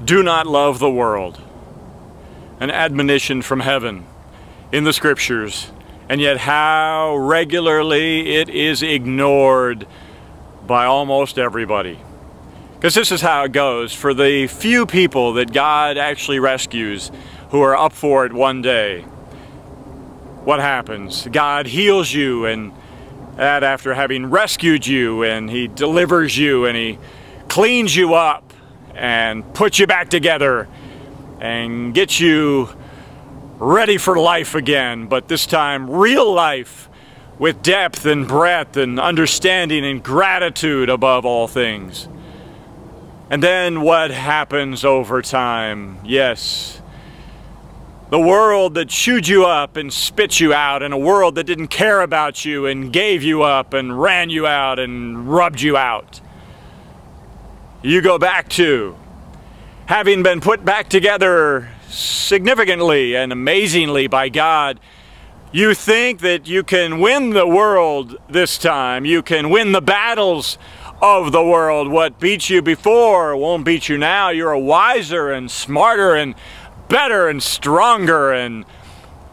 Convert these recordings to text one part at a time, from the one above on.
Do not love the world. An admonition from heaven in the scriptures, and yet how regularly it is ignored by almost everybody. Because this is how it goes for the few people that God actually rescues who are up for it one day. What happens? God heals you, and that after having rescued you, and He delivers you, and He cleans you up and puts you back together and gets you ready for life again, but this time real life with depth and breadth and understanding and gratitude above all things. And then what happens over time? Yes, the world that chewed you up and spit you out, and a world that didn't care about you and gave you up and ran you out and rubbed you out. You go back to, having been put back together significantly and amazingly by God, you think that you can win the world this time. You can win the battles of the world. What beat you before won't beat you now. You're wiser and smarter and better and stronger and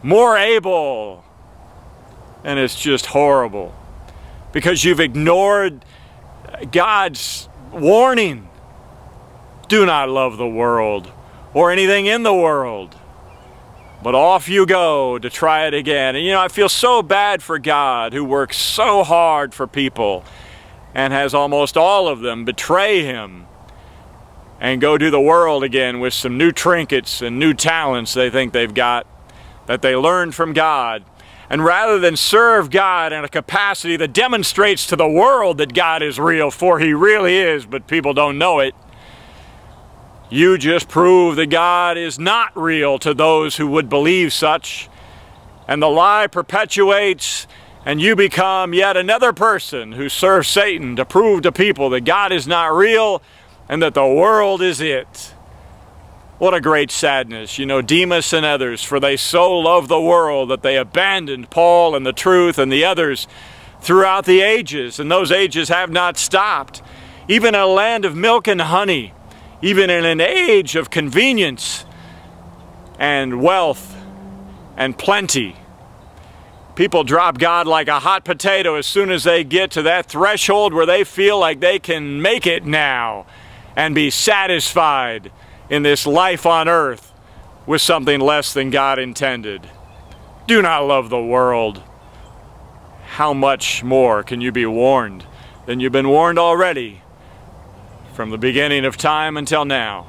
more able. And it's just horrible because you've ignored God's warning. Do not love the world or anything in the world. But off you go to try it again. And you know, I feel so bad for God, who works so hard for people and has almost all of them betray Him and go do the world again with some new trinkets and new talents they think they've got that they learned from God. And rather than serve God in a capacity that demonstrates to the world that God is real, for He really is, but people don't know it, you just prove that God is not real to those who would believe such. And the lie perpetuates, and you become yet another person who serves Satan to prove to people that God is not real and that the world is it. What a great sadness. You know, Demas and others, for they so loved the world that they abandoned Paul and the truth and the others throughout the ages, and those ages have not stopped. Even in a land of milk and honey, even in an age of convenience and wealth and plenty, people drop God like a hot potato as soon as they get to that threshold where they feel like they can make it now and be satisfied in this life on earth with something less than God intended. Do not love the world. How much more can you be warned than you've been warned already from the beginning of time until now?